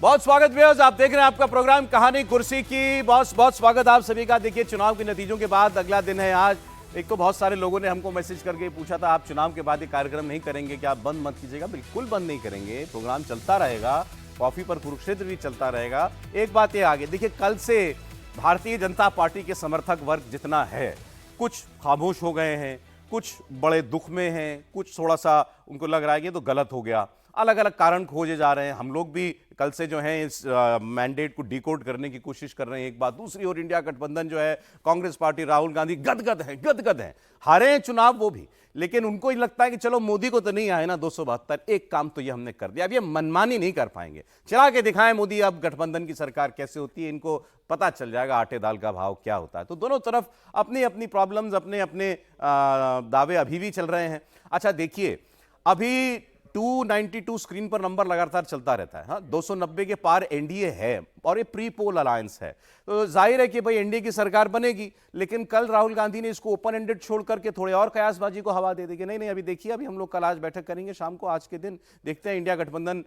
बहुत स्वागत व्यूअर्स, आप देख रहे हैं आपका प्रोग्राम कहानी कुर्सी की। बहुत स्वागत आप सभी का। देखिए, चुनाव के नतीजों के बाद अगला दिन है आज। एक तो बहुत सारे लोगों ने हमको मैसेज करके पूछा था, आप चुनाव के बाद ये कार्यक्रम नहीं करेंगे क्या, आप बंद मत कीजिएगा। बिल्कुल बंद नहीं करेंगे, प्रोग्राम चलता रहेगा। कॉफी पर कुरुक्षेत्र भी चलता रहेगा। एक बात ये आगे देखिए, कल से भारतीय जनता पार्टी के समर्थक वर्ग जितना है, कुछ खामोश हो गए हैं, कुछ बड़े दुख में हैं, कुछ थोड़ा सा उनको लग रहा है कि तो गलत हो गया। अलग अलग कारण खोजे जा रहे हैं। हम लोग भी कल से जो है इस मैंडेट को डिकोड करने की कोशिश कर रहे हैं। एक बात, दूसरी ओर इंडिया गठबंधन जो है, कांग्रेस पार्टी, राहुल गांधी गदगद है। हारे हैं चुनाव वो भी, लेकिन उनको ही लगता है कि चलो मोदी को तो नहीं आए ना 272, एक काम तो ये हमने कर दिया। अब ये मनमानी नहीं कर पाएंगे, चला के दिखाएं मोदी अब गठबंधन की सरकार कैसे होती है। इनको पता चल जाएगा आटे दाल का भाव क्या होता है। तो दोनों तरफ अपनी अपनी प्रॉब्लम्स, अपने अपने दावे अभी भी चल रहे हैं। अच्छा देखिए, अभी 292 स्क्रीन पर नंबर लगातार चलता रहता है। हाँ, 290 के पार एनडीए है और ये प्री पोल अलायंस है, तो जाहिर है कि भाई एनडीए की सरकार बनेगी। लेकिन कल राहुल गांधी ने इसको ओपन एंडेड छोड़ करके थोड़े और कयासबाजी को हवा दे दी कि नहीं, अभी देखिए, अभी हम लोग कल आज बैठक करेंगे शाम को, आज के दिन देखते हैं इंडिया गठबंधन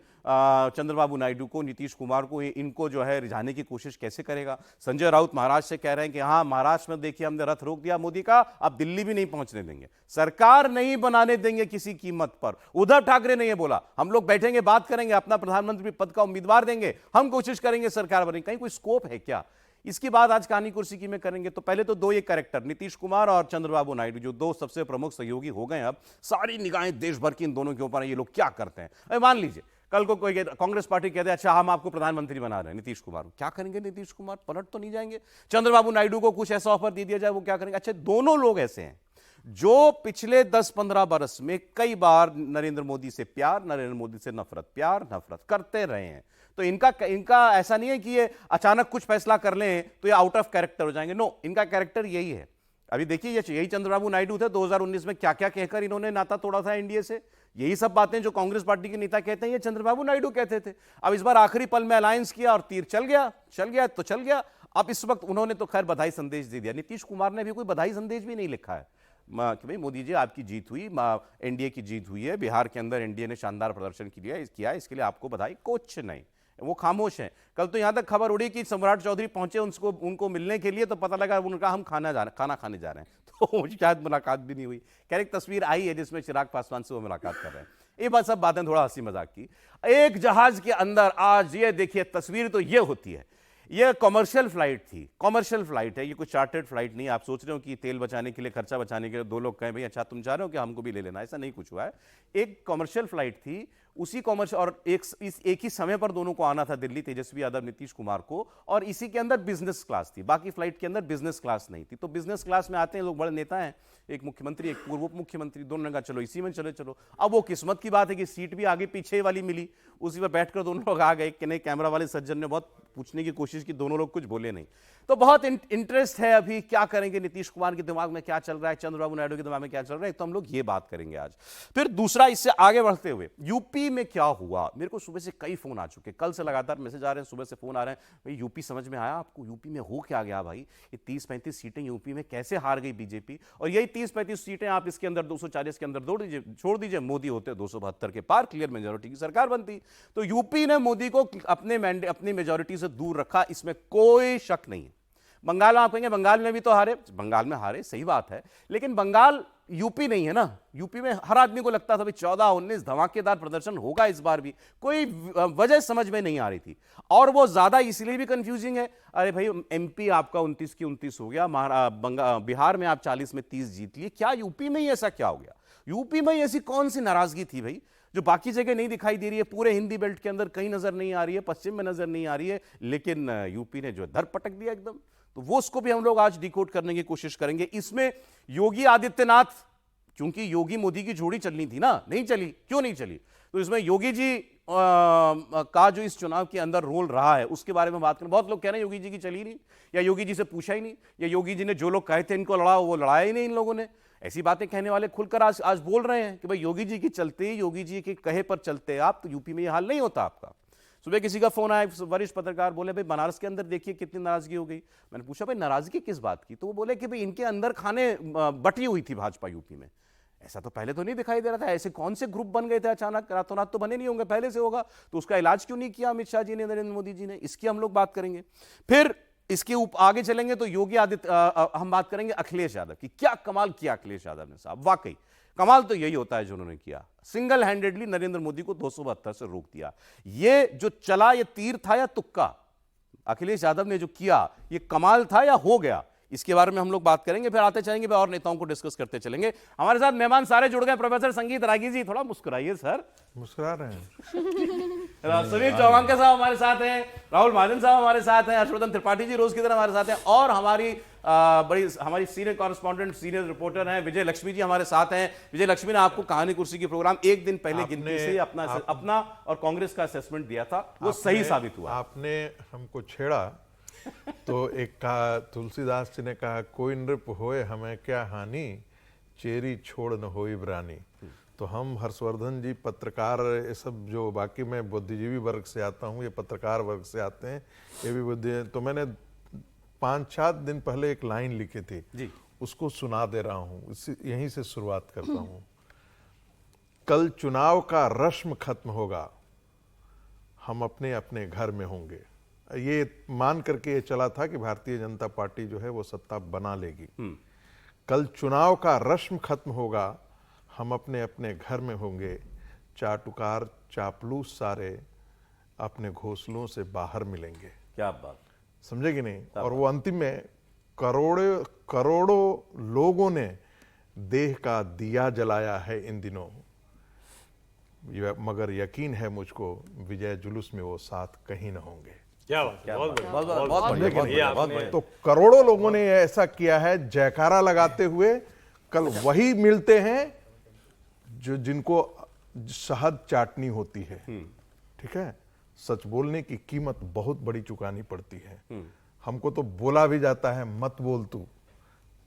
चंद्रबाबू नायडू को, नीतीश कुमार को, इनको जो है रिझाने की कोशिश कैसे करेगा। संजय राउत महाराष्ट्र से कह रहे हैं कि हाँ, महाराष्ट्र में देखिए हमने रथ रोक दिया मोदी का, अब दिल्ली भी नहीं पहुंचने देंगे, सरकार नहीं बनाने देंगे किसी कीमत पर। उद्धव ठाकरे ने यह बोला, हम लोग बैठेंगे, बात करेंगे, अपना प्रधानमंत्री पद का उम्मीदवार देंगे, हम कोशिश करेंगे सरकार बनेगी। कहीं कोई स्कोप है क्या? इसकी बात आज कहानी कुर्सी की में करेंगे। तो पहले तो दो ये कैरेक्टर, नीतीश कुमार और चंद्रबाबू नायडू, जो दो सबसे प्रमुख सहयोगी हो गए। अब सारी निगाहें देश भर की इन दोनों के ऊपर है, ये लोग क्या करते हैं। मान लीजिए कल को कोई कांग्रेस पार्टी कहते हैं अच्छा हम आपको प्रधानमंत्री बना रहे हैं नीतीश कुमार, क्या करेंगे नीतीश कुमार? पलट तो नहीं जाएंगे। चंद्रबाबू नायडू को कुछ ऐसा ऑफर दे दिया जाए, वो क्या करेंगे? अच्छा, दोनों लोग ऐसे हैं जो पिछले 10-15 बरस में कई बार नरेंद्र मोदी से प्यार, नरेंद्र मोदी से नफरत, प्यार नफरत करते रहे हैं। तो इनका ऐसा नहीं है कि ये अचानक कुछ फैसला कर लें तो ये आउट ऑफ कैरेक्टर हो जाएंगे। नो, इनका कैरेक्टर यही है। अभी देखिए, यही चंद्रबाबू नायडू थे 2019 में, क्या क्या कहकर इन्होंने नाता तोड़ा था एनडीए से। यही सब बातें जो कांग्रेस पार्टी के नेता कहते हैं, ये चंद्रबाबू नायडू कहते थे। अब इस बार आखिरी पल में अलायंस किया और तीर चल गया तो चल गया। अब इस वक्त उन्होंने तो खैर बधाई संदेश दे दिया। नीतीश कुमार ने भी कोई बधाई संदेश भी नहीं लिखा है कि भाई मोदी जी आपकी जीत हुई, एनडीए की जीत हुई है, बिहार के अंदर एनडीए ने शानदार प्रदर्शन किया, इसके लिए आपको बधाई, कुछ नहीं। वो खामोश हैं। कल तो यहां तक खबर उड़ी कि सम्राट चौधरी पहुंचे उनको मिलने के लिए, तो पता लगा उनका हम खाना खाने जा रहे हैं, तो शायद मुलाकात भी नहीं हुई। खैर, एक तस्वीर आई है जिसमें चिराग पासवान से वो मुलाकात कर रहे हैं। ये बात सब बातें थोड़ा हंसी मजाक की। एक जहाज के अंदर आज ये देखिए, तस्वीर तो ये होती है, ये कमर्शियल फ्लाइट थी, कमर्शियल फ्लाइट है, ये कोई चार्टर्ड फ्लाइट नहीं। आप सोच रहे हो कि तेल बचाने के लिए, खर्चा बचाने के लिए दो लोग कहें भाई अच्छा तुम चाह रहे हो कि हमको भी ले लेना, ऐसा नहीं कुछ हुआ है। एक कमर्शियल फ्लाइट थी, उसी कमर्शियल, और एक ही समय पर दोनों को आना था दिल्ली, तेजस्वी यादव, नीतीश कुमार को, और इसी के अंदर बिजनेस क्लास थी। बाकी फ्लाइट के अंदर बिजनेस क्लास नहीं थी। तो बिजनेस क्लास में आते हैं लोग, बड़े नेता हैं, एक मुख्यमंत्री, एक पूर्व उप मुख्यमंत्री, दोनों ने कहा चलो इसी में चलो। अब वो किस्मत की बात है कि सीट भी आगे पीछे वाली मिली, उसी पर बैठकर दोनों लोग आ गए कि नहीं। कैमरा वाले सज्जन ने बहुत पूछने की कोशिश की, दोनों लोग कुछ बोले नहीं। तो बहुत इंटरेस्ट है अभी क्या करेंगे, नीतीश कुमार के दिमाग में क्या चल रहा है, चंद्रबाबू नायडू के दिमाग में क्या चल रहा है, तो हम लोग ये बात करेंगे आज। फिर दूसरा, इससे आगे बढ़ते हुए, यूपी में क्या हुआ। मेरे को सुबह से कई फोन आ चुके, कल से लगातार मैसेज आ रहे हैं, सुबह से फोन आ रहे हैं, भाई यूपी समझ में आया आपको, यूपी में हो क्या गया भाई, ये 30-35 सीटें यूपी में कैसे हार गई बीजेपी, और यही 30-35 सीटें आप इसके अंदर 240 के अंदर छोड़ दीजिए, मोदी होते 272 के पार, क्लियर मेजोरिटी की सरकार बनती। तो यूपी ने मोदी को अपनी मेजोरिटी से दूर रखा, इसमें कोई शक नहीं है। बंगाल में आप कहेंगे बंगाल में भी तो हारे, बंगाल में हारे, सही बात है, लेकिन बंगाल यूपी नहीं है ना। यूपी में हर आदमी को लगता था भाई 14-19 धमाकेदार प्रदर्शन होगा इस बार भी, कोई वजह समझ में नहीं आ रही थी। और वो ज्यादा इसलिए भी कंफ्यूजिंग है, अरे भाई एमपी आपका 29 की 29 हो गया, बिहार में आप 40 में 30 जीत लिए, क्या यूपी में ही ऐसा क्या हो गया? यूपी में ऐसी कौन सी नाराजगी थी भाई जो बाकी जगह नहीं दिखाई दे रही है? पूरे हिंदी बेल्ट के अंदर कहीं नजर नहीं आ रही है, पश्चिम में नजर नहीं आ रही है, लेकिन यूपी ने जो धर पटक दिया एकदम। तो वो उसको भी हम लोग आज डिकोड करने की कोशिश करेंगे। इसमें योगी आदित्यनाथ, क्योंकि योगी मोदी की जोड़ी चलनी थी ना, नहीं चली, क्यों नहीं चली, तो इसमें योगी जी का जो इस चुनाव के अंदर रोल रहा है उसके बारे में बात करें। बहुत लोग कह रहे हैं योगी जी की चली नहीं, या योगी जी से पूछा ही नहीं, या योगी जी ने जो लोग कहे थे इनको लड़ा, वो लड़ाया ही नहीं इन लोगों ने। ऐसी बातें कहने वाले खुलकर आज बोल रहे हैं कि भाई योगी जी की चलते, योगी जी के कहे पर चलते आप, तो यूपी में यह हाल नहीं होता आपका। सुबह किसी का फोन आया, वरिष्ठ पत्रकार बोले भाई बनारस के अंदर देखिए कितनी नाराजगी हो गई। मैंने पूछा भाई नाराजगी किस बात की, तो वो बोले कि भाई इनके अंदर खाने बटी हुई थी भाजपा यूपी में। ऐसा तो पहले तो नहीं दिखाई दे रहा था। ऐसे कौन से ग्रुप बन गए थे अचानक, रातों रात तो बने नहीं होंगे, पहले से होगा। तो उसका इलाज क्यों नहीं किया अमित शाह जी ने, नरेंद्र मोदी जी ने, इसकी हम लोग बात करेंगे। फिर इसके आगे चलेंगे तो योगी आदित्य हम बात करेंगे अखिलेश यादव की। क्या कमाल किया अखिलेश यादव ने साहब, वाकई कमाल तो यही होता है जो उन्होंने किया। सिंगल हैंडेडली नरेंद्र मोदी को 272 से रोक दिया। ये जो चला ये तीर था या तुक्का, अखिलेश यादव ने जो किया ये कमाल था या हो गया, इसके बारे में हम लोग बात करेंगे। फिर आते चलेंगे और नेताओं को डिस्कस करते चलेंगे। हमारे साथ मेहमान सारे जुड़ गए। प्रोफेसर संगीत रागी जी, थोड़ा मुस्कुराइए सर। मुस्कुरा रहे हैं। सुनील चौहान के साहब हमारे साथ हैं, राहुल महाजन साहब हमारे साथ हैं, हर्षवर्धन त्रिपाठी जी रोज की तरह हमारे साथ हैं, और हमारी सीनियर कॉरेस्पॉन्डेंट, सीनियर रिपोर्टर हैं विजय लक्ष्मी जी हमारे साथ हैं। विजय लक्ष्मी ने आपको कहानी कुर्सी की प्रोग्राम एक दिन पहले गिनती से अपना और कांग्रेस का असेसमेंट दिया था, वो सही साबित हुआ। आपने हमको छेड़ा तो एक कहा, तुलसीदास जी ने कहा, कोई नृप होए हमें क्या हानि, चेरी छोड़ न होई ब्रानी। तो हम हर्षवर्धन जी पत्रकार, ये सब जो, बाकी मैं बुद्धिजीवी वर्ग से आता हूँ, ये पत्रकार वर्ग से आते हैं, ये भी बुद्धि। तो मैंने 5-7 दिन पहले एक लाइन लिखी थी जी, उसको सुना दे रहा हूँ, यहीं से शुरुआत करता हूँ। कल चुनाव का रस्म खत्म होगा, हम अपने अपने घर में होंगे। ये मान करके ये चला था कि भारतीय जनता पार्टी जो है वो सत्ता बना लेगी। कल चुनाव का रस्म खत्म होगा, हम अपने अपने घर में होंगे, चाटुकार चापलूस सारे अपने घोंसलों से बाहर मिलेंगे। क्या बात, समझे कि नहीं? और वो अंतिम में करोड़ों लोगों ने देह का दिया जलाया है इन दिनों, मगर यकीन है मुझको विजय जुलूस में वो साथ कहीं न होंगे। क्या बात, बहुत बढ़िया। तो करोड़ों लोगों ने ऐसा किया है जयकारा लगाते हुए। कल वही मिलते हैं जो जिनको शहद चाटनी होती है, ठीक है? सच बोलने की कीमत बहुत बड़ी चुकानी पड़ती है। हमको तो बोला भी जाता है मत बोल तू,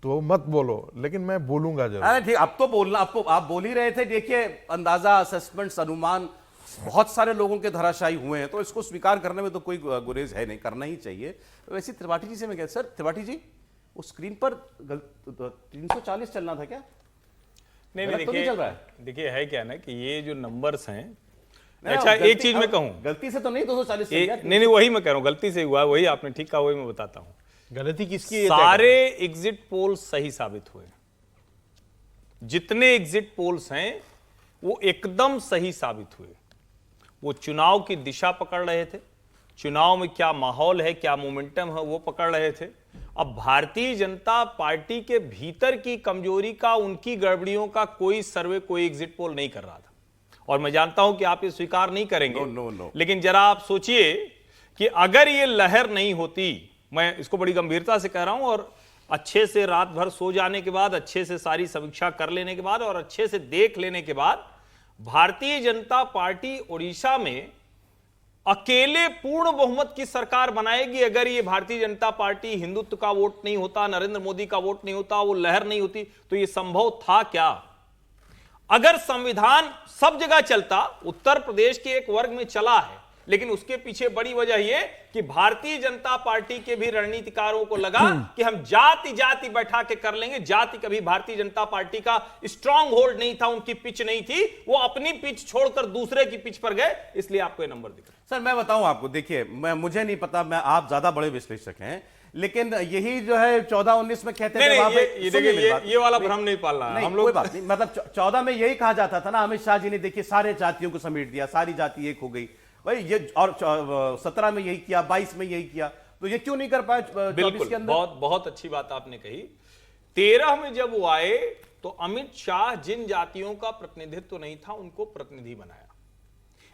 तो मत बोलो, लेकिन मैं बोलूंगा जरूर। अरे ठीक, अब तो बोलना, आप बोल ही रहे थे। देखिए, अंदाजा, असेसमेंट, अनुमान बहुत सारे लोगों के धराशायी हुए हैं, तो इसको स्वीकार करने में तो कोई गुरेज है नहीं, करना ही चाहिए। वैसे त्रिपाठी जी से मैं कहता, सर त्रिपाठी जी, वो स्क्रीन पर 340 चलना था क्या? नहीं, देखिए है क्या ना कि ये जो नंबर्स हैं, अच्छा एक चीज मैं कहूं, गलती से तो नहीं 240 नहीं, वही मैं कह रहा हूं, गलती से हुआ, वही आपने ठीक कहा, वही मैं बताता हूं। गलती किसकी? सारे एग्जिट पोल सही साबित हुए। जितने एग्जिट पोल्स हैं वो एकदम सही साबित हुए। वो चुनाव की दिशा पकड़ रहे थे, चुनाव में क्या माहौल है, क्या मोमेंटम है, वो पकड़ रहे थे। अब भारतीय जनता पार्टी के भीतर की कमजोरी का, उनकी गड़बड़ियों का कोई सर्वे, कोई एग्जिट पोल नहीं कर रहा था। और मैं जानता हूं कि आप ये स्वीकार नहीं करेंगे, नो। लेकिन जरा आप सोचिए कि अगर ये लहर नहीं होती, मैं इसको बड़ी गंभीरता से कह रहा हूं, और अच्छे से रात भर सो जाने के बाद, अच्छे से सारी समीक्षा कर लेने के बाद और अच्छे से देख लेने के बाद, भारतीय जनता पार्टी उड़ीसा में अकेले पूर्ण बहुमत की सरकार बनाएगी। अगर ये भारतीय जनता पार्टी हिंदुत्व का वोट नहीं होता, नरेंद्र मोदी का वोट नहीं होता, वो लहर नहीं होती, तो ये संभव था क्या? अगर संविधान सब जगह चलता, उत्तर प्रदेश के एक वर्ग में चला है, लेकिन उसके पीछे बड़ी वजह यह कि भारतीय जनता पार्टी के भी रणनीतिकारों को लगा कि हम जाति जाति बैठा के कर लेंगे। जाति कभी भारतीय जनता पार्टी का स्ट्रांग होल्ड नहीं था, उनकी पिच नहीं थी, वो अपनी पिच छोड़कर दूसरे की पिच पर गए, इसलिए आपको ये नंबर दिख रहा है। सर मैं बताऊं आपको, देखिए मुझे नहीं पता, आप ज्यादा बड़े विश्लेषक हैं, लेकिन यही जो है 14-19 में कहते थे, ये वाला भ्रम नहीं पालना हम लोग। कोई बात नहीं, मतलब 14 में यही कहा जाता था ना, अमित शाह जी ने देखिए सारे जातियों को समेट दिया, सारी जाति एक हो गई भाई ये, और 17 में यही किया, 22 में यही किया, तो ये क्यों नहीं कर पाए 24 के अंदर? बहुत अच्छी बात आपने कही। 13 में जब वो आए तो अमित शाह जिन जातियों का प्रतिनिधित्व नहीं था उनको प्रतिनिधि बनाया।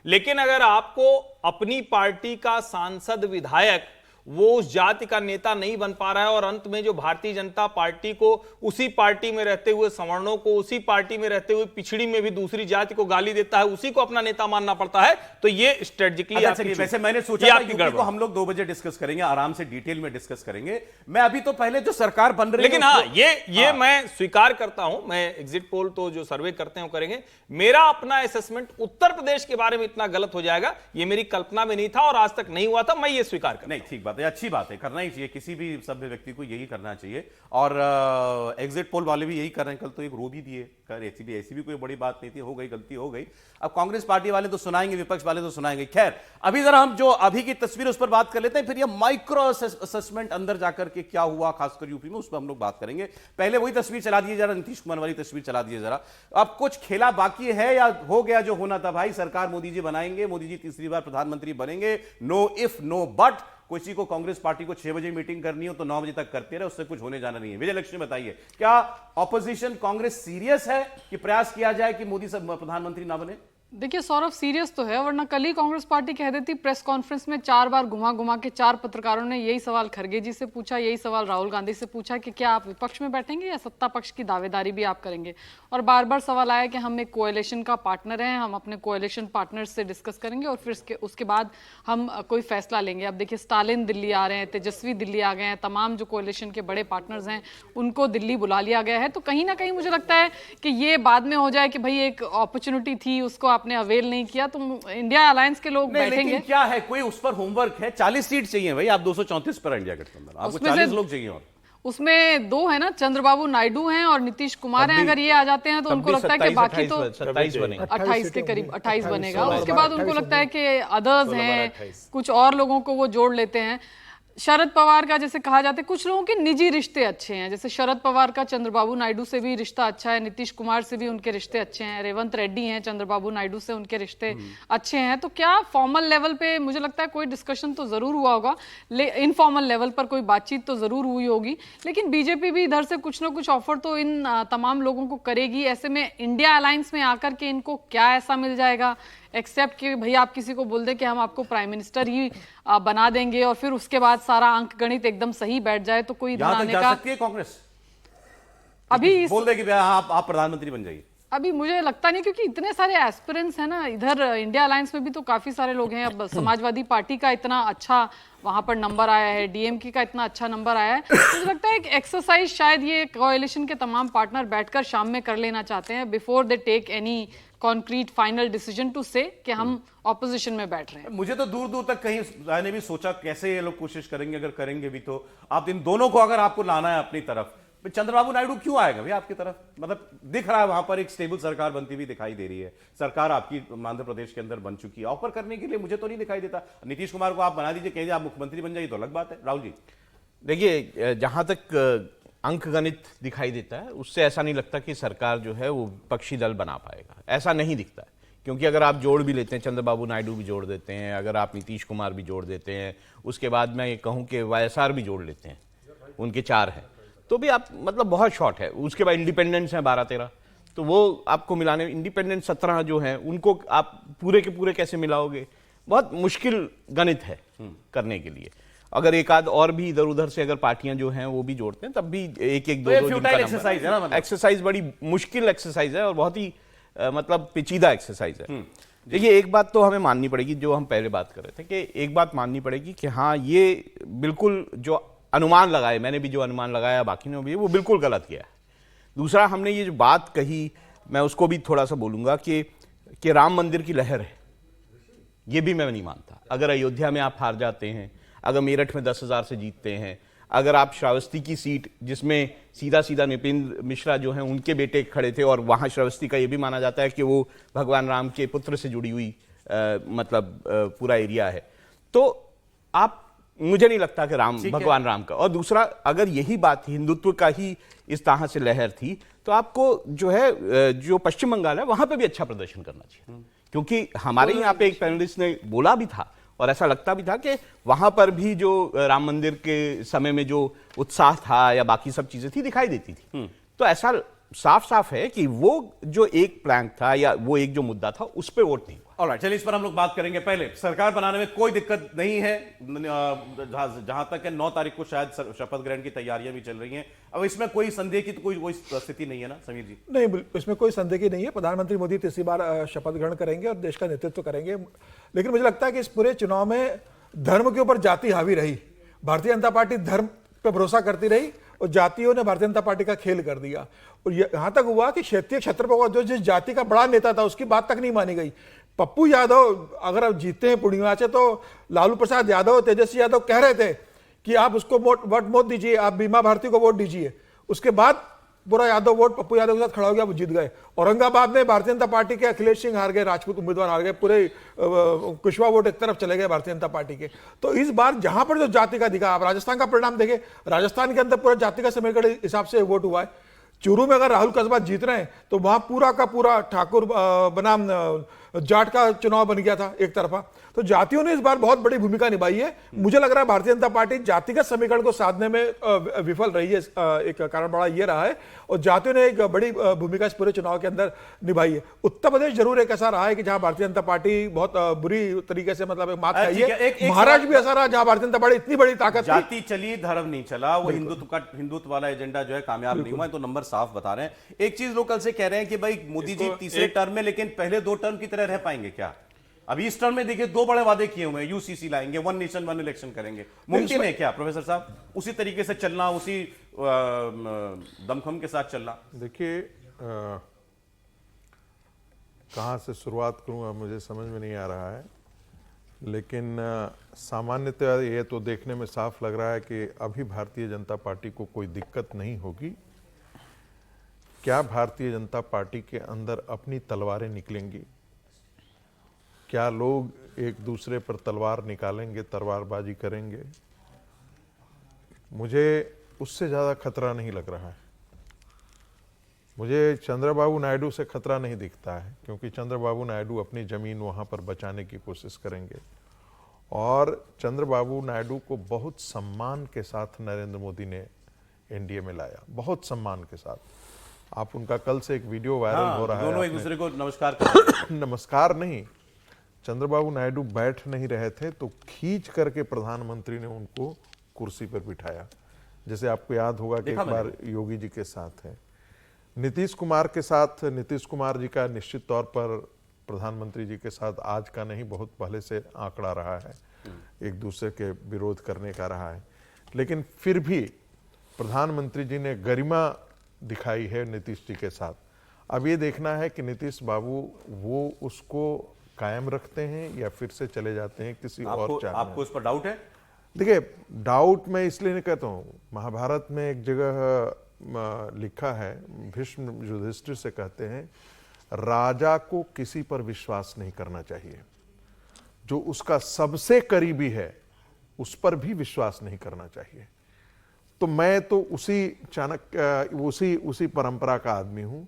लेकिन अगर आपको अपनी पार्टी का सांसद, विधायक वो उस जाति का नेता नहीं बन पा रहा है, और अंत में जो भारतीय जनता पार्टी को, उसी पार्टी में रहते हुए सवर्णों को, उसी पार्टी में रहते हुए पिछड़ी में भी दूसरी जाति को गाली देता है, उसी को अपना नेता मानना पड़ता है, तो ये स्ट्रेटेजिकली। वैसे मैंने सोचा था यूपी को हम लोग 2 बजे डिस्कस करेंगे, आराम से डिटेल में डिस्कस करेंगे। मैं अभी तो पहले जो सरकार बन रही है, लेकिन हाँ, ये मैं स्वीकार करता हूं, मैं एग्जिट पोल तो जो सर्वे करते हैं करेंगे। मेरा अपना असेसमेंट उत्तर प्रदेश के बारे में इतना गलत हो जाएगा, ये मेरी कल्पना में नहीं था और आज तक नहीं हुआ था, मैं ये स्वीकार करता। नहीं, ठीक बात है, अच्छी बात है, करना ही चाहिए, किसी भी सभ्य व्यक्ति को यही करना चाहिए। और एग्जिट पोल वाले भी यही कर रहे हैं, कल तो एक रो भी दिए खैर ऐसी भी कोई बड़ी बात नहीं थी, हो गई, गलती हो गई। अब कांग्रेस पार्टी वाले तो सुनाएंगे, विपक्ष वाले तो सुनाएंगे। खैर अभी जरा हम जो अभी की तस्वीर उस पर बात कर लेते हैं, फिर ये माइक्रो असेसमेंट अंदर जाकर के क्या हुआ खासकर यूपी में, उस पर हम लोग बात करेंगे। पहले वही तस्वीर चला दीजिए जरा, नीतीश कुमार वाली तस्वीर चला दीजिए जरा। अब कुछ खेला बाकी है या हो गया जो होना था? भाई सरकार मोदी जी बनाएंगे, मोदी जी तीसरी बार प्रधानमंत्री बनेंगे, नो इफ नो बट। किसी को कांग्रेस पार्टी को 6 बजे मीटिंग करनी हो तो 9 बजे तक करते रहे, उससे कुछ होने जाना नहीं है। विजय लक्ष्मी बताइए, क्या ऑपोजिशन कांग्रेस सीरियस है कि प्रयास किया जाए कि मोदी सब प्रधानमंत्री ना बने? देखिए सौरभ, सीरियस तो है, वरना कल ही कांग्रेस पार्टी कह देती। प्रेस कॉन्फ्रेंस में 4 बार घुमा घुमा के 4 पत्रकारों ने यही सवाल खरगे जी से पूछा, यही सवाल राहुल गांधी से पूछा कि क्या आप विपक्ष में बैठेंगे या सत्ता पक्ष की दावेदारी भी आप करेंगे। और बार बार सवाल आया कि हम एक कोएलिशन का पार्टनर हैं, हम अपने कोएलिशन पार्टनर्स से डिस्कस करेंगे और फिर उसके बाद हम कोई फैसला लेंगे। अब देखिए स्टालिन दिल्ली आ रहे हैं, तेजस्वी दिल्ली आ गए हैं, तमाम जो कोएलिशन के बड़े पार्टनर्स हैं उनको दिल्ली बुला लिया गया है। तो कहीं ना कहीं मुझे लगता है कि ये बाद में हो जाए कि भाई एक अपॉर्चुनिटी थी, उसको आपने अवेल नहीं किया, तो इंडिया अलायंस के लोग बैठेंगे। लेकिन क्या है, कोई उस पर होमवर्क है? 40 सीट चाहिए भाई, आप 234 पर इंडिया गठबंधन, आपको 40 लोग चाहिए। और उसमें 2 है ना, चंद्रबाबू नायडू हैं और नीतीश कुमार हैं। अगर ये आ जाते हैं तो उनको लगता है कि बाकी तो 27 बनेगा, 28 के करीब 28 बनेगा। उसके बाद उनको लगता है कि अदर्स हैं, कुछ और लोगों को वो जोड़ लेते हैं। शरद पवार का जैसे कहा जाता है, कुछ लोगों के निजी रिश्ते अच्छे हैं, जैसे शरद पवार का चंद्रबाबू नायडू से भी रिश्ता अच्छा है, नीतीश कुमार से भी उनके रिश्ते अच्छे हैं, रेवंत रेड्डी हैं चंद्रबाबू नायडू से, उनके रिश्ते अच्छे हैं। तो क्या फॉर्मल लेवल पे मुझे लगता है कोई डिस्कशन तो जरूर हुआ होगा, इनफॉर्मल लेवल पर कोई बातचीत तो जरूर हुई होगी। लेकिन बीजेपी भी इधर से कुछ ना कुछ ऑफर तो इन तमाम लोगों को करेगी। ऐसे में इंडिया अलायंस में आकर के इनको क्या ऐसा मिल जाएगा, एक्सेप्ट कि भाई आप किसी को बोल दें कि हम आपको प्राइम मिनिस्टर ही बना देंगे और फिर उसके बाद सारा अंक गणित एकदम सही बैठ जाए, तो कोई यहां तक जा सकती है कांग्रेस? अभी बोल दे कि आप प्रधानमंत्री बन जाइए? अभी मुझे लगता नहीं, क्योंकि इतने सारे एस्पिरेंट्स हैं ना, इधर इंडिया अलायंस में भी तो काफी सारे लोग हैं। अब समाजवादी पार्टी का इतना अच्छा वहां पर नंबर आया है, डीएमके का इतना अच्छा नंबर आया है, मुझे लगता है एक एक्सरसाइज शायद ये कोएलिशन के तमाम पार्टनर बैठकर शाम में कर लेना चाहते हैं, before they take any concrete final decision to say कि हम ऑपोजिशन में बैठ रहे हैं। मुझे तो दूर दूर तक कहीं मैंने भी सोचा कैसे ये लोग कोशिश करेंगे, अगर करेंगे भी तो आप इन दोनों को अगर आपको लाना है अपनी तरफ, चंद्रबाबू नायडू क्यों आएगा भाई आपकी तरफ? मतलब दिख रहा है वहां पर एक स्टेबल सरकार बनती हुई दिखाई दे रही है, सरकार आपकी आंध्र प्रदेश के अंदर बन चुकी है, ऑफर करने के लिए मुझे तो नहीं दिखाई देता। नीतीश कुमार को आप बना दीजिए, कहिए आप मुख्यमंत्री बन जाइए तो अलग बात है। राहुल जी देखिए, जहां तक अंक गणित दिखाई देता है उससे ऐसा नहीं लगता कि सरकार जो है वो विपक्षी दल बना पाएगा, ऐसा नहीं दिखता है। क्योंकि अगर आप जोड़ भी लेते हैं, चंद्रबाबू नायडू भी जोड़ देते हैं, अगर आप नीतीश कुमार भी जोड़ देते हैं, उसके बाद मैं ये कहूं कि वाईएसआर भी जोड़ लेते हैं, उनके 4 हैं, तो भी आप मतलब बहुत शॉर्ट है। उसके बाद इंडिपेंडेंट्स हैं 12-13, तो वो आपको मिलाने, इंडिपेंडेंट 17 जो हैं उनको आप पूरे के पूरे कैसे मिलाओगे? बहुत मुश्किल गणित है करने के लिए। अगर एक आध और भी इधर उधर से अगर पार्टियां जो हैं वो भी जोड़ते हैं, तब भी एक दो एक्सरसाइज है ना, मतलब एक्सरसाइज बड़ी मुश्किल एक्सरसाइज है और बहुत ही मतलब पेचीदा एक्सरसाइज है। देखिए, एक बात तो हमें माननी पड़ेगी, जो हम पहले बात कर रहे थे, कि एक बात माननी पड़ेगी कि हाँ, ये बिल्कुल जो अनुमान लगाए, मैंने भी जो अनुमान लगाया, बाकी ने भी, वो बिल्कुल गलत किया है। दूसरा, हमने ये जो बात कही, मैं उसको भी थोड़ा सा बोलूंगा कि राम मंदिर की लहर है, ये भी मैं नहीं मानता। अगर अयोध्या में आप हार जाते हैं, अगर मेरठ में 10,000 से जीतते हैं, अगर आप श्रावस्ती की सीट जिसमें सीधा सीधा नृपेंद्र मिश्रा जो हैं उनके बेटे खड़े थे, और वहाँ श्रावस्ती का ये भी माना जाता है कि वो भगवान राम के पुत्र से जुड़ी हुई पूरा एरिया है, तो आप, मुझे नहीं लगता कि भगवान राम का। और दूसरा, अगर यही बात हिंदुत्व का ही इस तरह से लहर थी, तो आपको जो है, जो पश्चिम बंगाल है वहां पे भी अच्छा प्रदर्शन करना चाहिए। क्योंकि हमारे यहाँ पे एक पैनलिस्ट ने बोला भी था और ऐसा लगता भी था कि वहां पर भी जो राम मंदिर के समय में जो उत्साह था या बाकी सब चीजें थी दिखाई देती थी। तो ऐसा साफ साफ है कि वो जो एक प्लैंक था या वो एक जो मुद्दा था, उस पर वोट नहीं हुआ। ऑलराइट, चलिए इस पर हम लोग बात करेंगे। पहले सरकार बनाने में कोई दिक्कत नहीं है, जहां तक है 9 तारीख को शायद शपथ ग्रहण की तैयारियां भी चल रही हैं। अब इसमें कोई संदेह की तो कोई स्थिति नहीं है ना समीर जी? नहीं, इसमें कोई संदेह की नहीं है। प्रधानमंत्री मोदी तीसरी बार शपथ ग्रहण करेंगे और देश का नेतृत्व करेंगे। लेकिन मुझे लगता है कि इस पूरे चुनाव में धर्म के ऊपर जाति हावी रही। भारतीय जनता पार्टी धर्म पर भरोसा करती रही और जातियों ने भारतीय जनता पार्टी का खेल कर दिया। और यहां तक हुआ कि क्षेत्रीय क्षेत्र पर जो जिस जाति का बड़ा नेता था उसकी बात तक नहीं मानी गई। पप्पू यादव अगर आप जीतते हैं पूर्णिमा से, तो लालू प्रसाद यादव, तेजस्वी यादव कह रहे थे कि आप उसको वोट मत दीजिए, आप बीमा भारती को वोट दीजिए। उसके बाद पूरा यादव वोट पप्पू यादव के साथ खड़ा हो गया, वो जीत गए। औरंगाबाद में भारतीय जनता पार्टी के अखिलेश सिंह हार गए, राजपूत उम्मीदवार हार गए, पूरे कुशवाहा वोट एक तरफ चले गए भारतीय जनता पार्टी के। तो इस बार जहां पर जो जाति का दिखा, आप राजस्थान का परिणाम देखें, राजस्थान के अंदर पूरा जाति का समीकरण हिसाब से वोट हुआ है। चूरू में अगर राहुल कस्बा जीत रहे हैं तो वहां पूरा का पूरा ठाकुर बनाम जाट का चुनाव बन गया था एक तरफा। तो जातियों ने इस बार बहुत बड़ी भूमिका निभाई है। मुझे लग रहा है भारतीय जनता पार्टी जातिगत समीकरण को साधने में विफल रही है। एक कारण बड़ा ये रहा है, और जातियों ने एक बड़ी भूमिका इस पूरे चुनाव के अंदर निभाई है। उत्तर प्रदेश जरूर एक ऐसा रहा है कि जहां भारतीय जनता पार्टी बहुत बुरी तरीके से मतलब मात खाई है। महाराष्ट्र भी ऐसा रहा जहां भारतीय जनता पार्टी इतनी बड़ी ताकत, जाति चली धर्म नहीं चला, वो हिंदुत्व वाला एजेंडा जो है कामयाब नहीं हुआ। तो नंबर साफ बता रहे हैं। एक चीज लोग कल से कह रहे हैं कि भाई मोदी जी तीसरे टर्म में, लेकिन पहले 2 टर्म की तरह रह पाएंगे क्या? अभी इस टर्म में देखिए 2 बड़े वादे किए हुए हैं, यूसीसी लाएंगे, 1 नेशन 1 इलेक्शन करेंगे। मुमकिन है क्या प्रोफेसर साहब उसी तरीके से चलना, उसी दमखम के साथ चलना? देखिए, कहाँ से शुरुआत करूँगा मुझे समझ में नहीं आ रहा है, लेकिन सामान्यतः ये तो देखने में साफ लग रहा है कि अभी भारतीय जनता पार्टी को कोई दिक्कत नहीं होगी। क्या भारतीय जनता पार्टी के अंदर अपनी तलवारें निकलेंगी? क्या लोग एक दूसरे पर तलवार निकालेंगे, तलवारबाजी करेंगे? मुझे उससे ज़्यादा खतरा नहीं लग रहा है। मुझे चंद्रबाबू नायडू से खतरा नहीं दिखता है, क्योंकि चंद्रबाबू नायडू अपनी ज़मीन वहाँ पर बचाने की कोशिश करेंगे। और चंद्रबाबू नायडू को बहुत सम्मान के साथ नरेंद्र मोदी ने एनडीए में लाया, बहुत सम्मान के साथ। आप उनका कल से एक वीडियो वायरल हो रहा है, दोनों एक दूसरे को नमस्कार कर नमस्कार नहीं, चंद्रबाबू नायडू बैठ नहीं रहे थे तो खींच करके प्रधानमंत्री ने उनको कुर्सी पर बिठाया। जैसे आपको याद होगा कि एक बार योगी जी के साथ है, नीतीश कुमार के साथ, नीतीश कुमार जी का निश्चित तौर पर प्रधानमंत्री जी के साथ आज का नहीं, बहुत पहले से आंकड़ा रहा है, एक दूसरे के विरोध करने का रहा है। लेकिन फिर भी प्रधानमंत्री जी ने गरिमा दिखाई है नीतीश जी के साथ। अब ये देखना है कि नीतीश बाबू वो उसको कायम रखते हैं या फिर से चले जाते हैं किसी और चाल में। आपको उस पर डाउट है? देखिए, डाउट मैं इसलिए नहीं कहता हूँ, महाभारत में एक जगह लिखा है, भीष्म युधिष्ठिर से कहते हैं, राजा को किसी पर विश्वास नहीं करना चाहिए, जो उसका सबसे करीबी है उस पर भी विश्वास नहीं करना चाहिए। तो मैं तो उसी चाणक्य उसी परंपरा का आदमी हूं।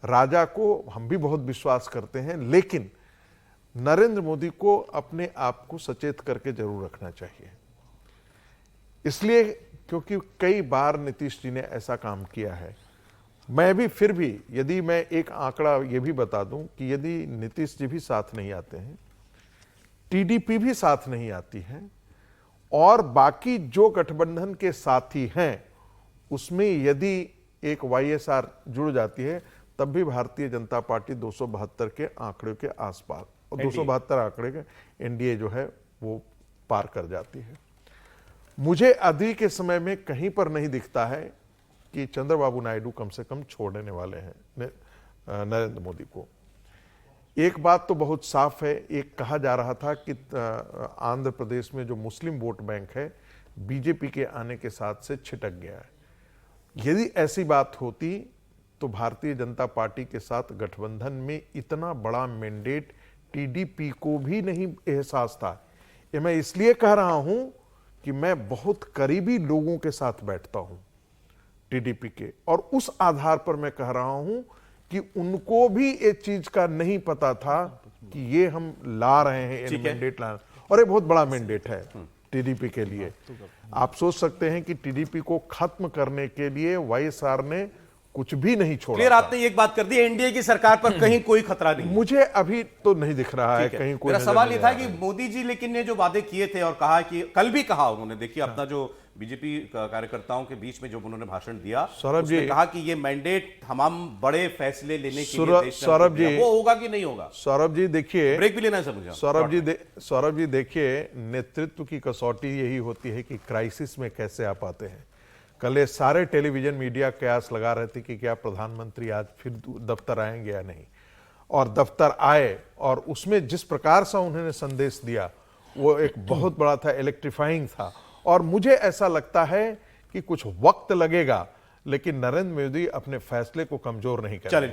राजा को हम भी बहुत विश्वास करते हैं, लेकिन नरेंद्र मोदी को अपने आप को सचेत करके जरूर रखना चाहिए। इसलिए क्योंकि कई बार नीतीश जी ने ऐसा काम किया है। मैं भी फिर भी यदि मैं एक आंकड़ा ये भी बता दूं कि यदि नीतीश जी भी साथ नहीं आते हैं, टीडीपी भी साथ नहीं आती है, और बाकी जो गठबंधन के साथी हैं उसमें यदि एक वाईएसआर जुड़ जाती है, तब भी भारतीय जनता पार्टी 272 के आंकड़े के आसपास, 272 आंकड़े के एनडीए जो है वो पार कर जाती है। मुझे अभी के समय में कहीं पर नहीं दिखता है कि चंद्रबाबू नायडू कम से कम छोड़ने वाले हैं नरेंद्र मोदी को। एक बात तो बहुत साफ है, एक कहा जा रहा था कि आंध्र प्रदेश में जो मुस्लिम वोट बैंक है बीजेपी के आने के साथ से छिटक गया है। यदि ऐसी बात होती तो भारतीय जनता पार्टी के साथ गठबंधन में इतना बड़ा मैंडेट टीडीपी को भी नहीं एहसास था। ये मैं इसलिए कह रहा हूं कि मैं बहुत करीबी लोगों के साथ बैठता हूं टीडीपी के, और उस आधार पर मैं कह रहा हूं कि उनको भी एक चीज का नहीं पता था कि ये हम ला रहे हैं मैंडेट ला, और ये बहुत बड़ा मैंडेट है टीडीपी के लिए। आप सोच सकते हैं कि टीडीपी को खत्म करने के लिए वाईएसआर ने कुछ भी नहीं छोड़ा। क्लियर, आपने एक बात कर दी, एनडीए की सरकार पर कहीं कोई खतरा नहीं। मुझे अभी तो नहीं दिख रहा है कहीं कोई। मेरा सवाल ये था कि मोदी जी लेकिन ने जो वादे किए थे और कहा कि कल भी कहा उन्होंने, देखिए अपना जो बीजेपी कार्यकर्ताओं के बीच में जो उन्होंने भाषण दिया, सौरभ जी कहा कि ये मैंडेट हम बड़े फैसले लेने के लिए सौरभ जी, वो होगा कि नहीं होगा? सौरभ जी देखिए, ब्रेक भी लेना है सर मुझे। सौरभ जी देखिए, नेतृत्व की कसौटी यही होती है कि क्राइसिस में कैसे आप आते हैं। कल ये सारे टेलीविजन मीडिया कयास लगा रहे थे कि क्या प्रधानमंत्री आज फिर दफ्तर आएंगे या नहीं, और दफ्तर आए और उसमें जिस प्रकार से उन्होंने संदेश दिया वो एक बहुत बड़ा था, इलेक्ट्रीफाइंग था। और मुझे ऐसा लगता है कि कुछ वक्त लगेगा, लेकिन नरेंद्र मोदी अपने फैसले को कमजोर नहीं करेंगे। चलिए।